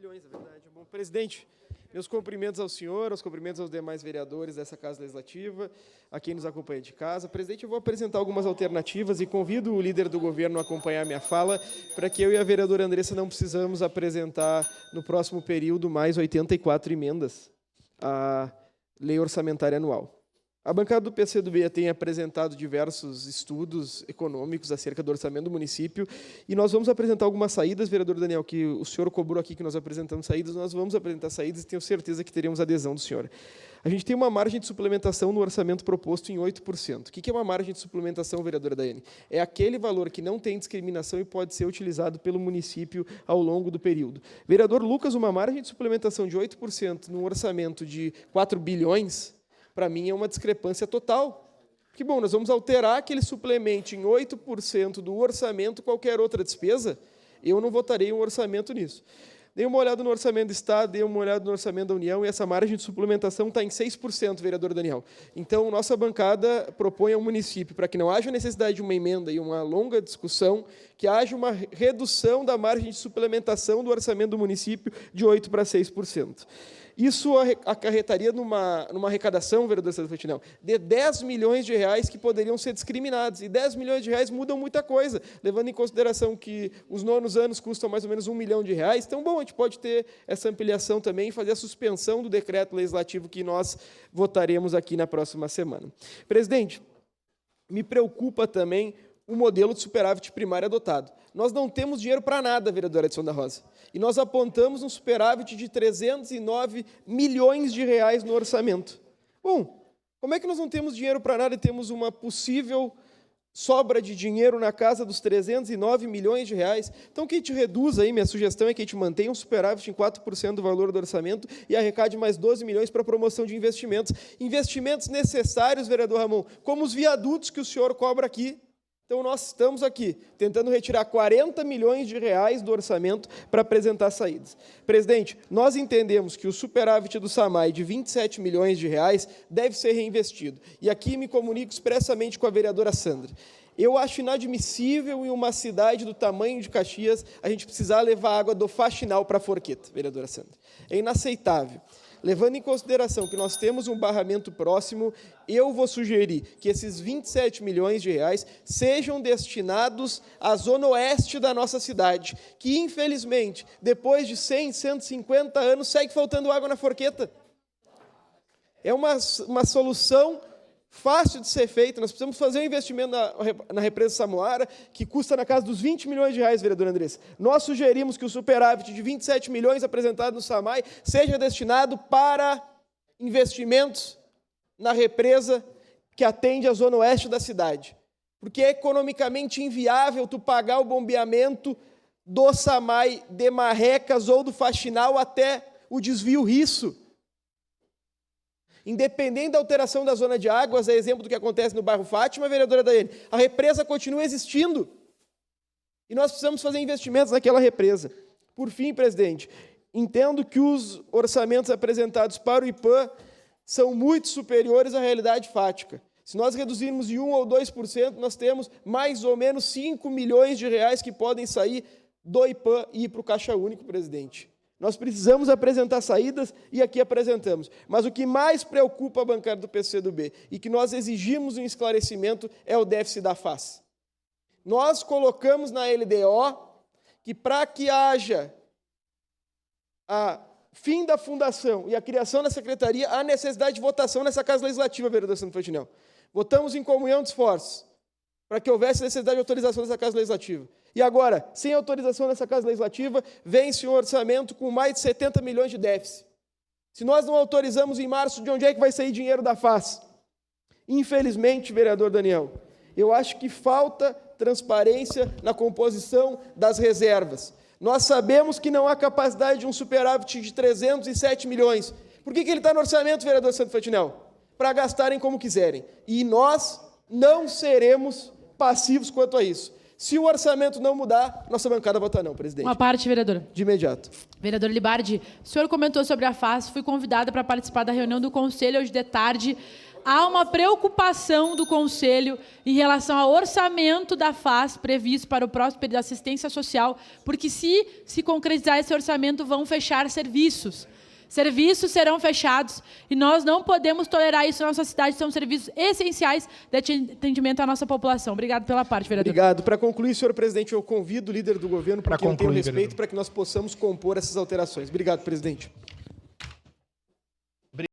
milhões, é verdade. Bom, presidente, meus cumprimentos ao senhor, aos cumprimentos aos demais vereadores dessa Casa Legislativa, a quem nos acompanha de casa. Presidente, eu vou apresentar algumas alternativas e convido o líder do governo a acompanhar minha fala, para que eu e a vereadora Andressa não precisamos apresentar no próximo período mais 84 emendas à lei orçamentária anual. A bancada do PCdoB tem apresentado diversos estudos econômicos acerca do orçamento do município e nós vamos apresentar algumas saídas, vereador Daniel, que o senhor cobrou aqui que nós apresentamos saídas, nós vamos apresentar saídas e tenho certeza que teremos adesão do senhor. A gente tem uma margem de suplementação no orçamento proposto em 8%. O que é uma margem de suplementação, vereadora Daiane? É aquele valor que não tem discriminação e pode ser utilizado pelo município ao longo do período. Vereador Lucas, uma margem de suplementação de 8% num orçamento de 4 bilhões, para mim, é uma discrepância total. Porque, bom, nós vamos alterar que ele suplemente em 8% do orçamento qualquer outra despesa, eu não votarei um orçamento nisso. Dei uma olhada no orçamento do Estado, dei uma olhada no orçamento da União, e essa margem de suplementação está em 6%, vereador Daniel. Então, nossa bancada propõe ao município, para que não haja necessidade de uma emenda e uma longa discussão, que haja uma redução da margem de suplementação do orçamento do município de 8% para 6%. Isso acarretaria numa arrecadação, vereador César Fantinel, de 10 milhões de reais que poderiam ser discriminados. E 10 milhões de reais mudam muita coisa, levando em consideração que os nonos anos custam mais ou menos 1 milhão de reais. Então, bom, a gente pode ter essa ampliação também e fazer a suspensão do decreto legislativo que nós votaremos aqui na próxima semana. Presidente, me preocupa também o modelo de superávit primário adotado. Nós não temos dinheiro para nada, vereadora Edson da Rosa. E nós apontamos um superávit de 309 milhões de reais no orçamento. Bom, como é que nós não temos dinheiro para nada e temos uma possível sobra de dinheiro na casa dos 309 milhões de reais? Então, que a gente reduza aí, minha sugestão é que a gente mantenha um superávit em 4% do valor do orçamento e arrecade mais 12 milhões para a promoção de investimentos. Investimentos necessários, vereador Ramon, como os viadutos que o senhor cobra aqui. Então, nós estamos aqui tentando retirar 40 milhões de reais do orçamento para apresentar saídas. Presidente, nós entendemos que o superávit do SAMAI de 27 milhões de reais deve ser reinvestido. E aqui me comunico expressamente com a vereadora Sandra. Eu acho inadmissível em uma cidade do tamanho de Caxias a gente precisar levar água do Faxinal para a Forqueta, vereadora Sandra. É inaceitável. Levando em consideração que nós temos um barramento próximo, eu vou sugerir que esses 27 milhões de reais sejam destinados à zona oeste da nossa cidade, que, infelizmente, depois de 100, 150 anos, segue faltando água na Forqueta. É uma solução fácil de ser feita. Nós precisamos fazer um investimento na represa Samoara, que custa na casa dos 20 milhões de reais, vereador Andressa. Nós sugerimos que o superávit de 27 milhões apresentado no SAMAI seja destinado para investimentos na represa que atende a zona oeste da cidade. Porque é economicamente inviável tu pagar o bombeamento do SAMAI de Marrecas ou do Faxinal até o desvio Risso. Independente da alteração da zona de águas, é exemplo do que acontece no bairro Fátima, vereadora Daiane, a represa continua existindo. E nós precisamos fazer investimentos naquela represa. Por fim, presidente, entendo que os orçamentos apresentados para o IPAM são muito superiores à realidade fática. Se nós reduzirmos de 1% ou 2%, nós temos mais ou menos 5 milhões de reais que podem sair do IPAM e ir para o Caixa Único, presidente. Nós precisamos apresentar saídas e aqui apresentamos. Mas o que mais preocupa a bancada do PCdoB e que nós exigimos um esclarecimento é o déficit da FAS. Nós colocamos na LDO que para que haja a fim da fundação e a criação da secretaria, há necessidade de votação nessa Casa Legislativa, vereador Santo Fantinel. Votamos em comunhão de esforços para que houvesse necessidade de autorização dessa Casa Legislativa. E agora, sem autorização dessa Casa Legislativa, vence um orçamento com mais de 70 milhões de déficit. Se nós não autorizamos em março, de onde é que vai sair dinheiro da FAS? Infelizmente, vereador Daniel, eu acho que falta transparência na composição das reservas. Nós sabemos que não há capacidade de um superávit de 307 milhões. Por que ele está no orçamento, vereador Santo Fantinel? Para gastarem como quiserem. E nós não seremos passivos quanto a isso. Se o orçamento não mudar, nossa bancada vota não, presidente. Uma parte, vereadora. De imediato. Vereador Libardi, o senhor comentou sobre a FAS, fui convidada para participar da reunião do Conselho hoje de tarde. há uma preocupação do Conselho em relação ao orçamento da FAS previsto para o próximo período de assistência social, porque se concretizar esse orçamento, vão fechar serviços. Serviços serão fechados e nós não podemos tolerar isso na nossa cidade. São serviços essenciais de atendimento à nossa população. Obrigado pela parte, vereador. Obrigado. Para concluir, senhor presidente, eu convido o líder do governo, para quem eu tenho respeito, para que nós possamos compor essas alterações. Obrigado, presidente.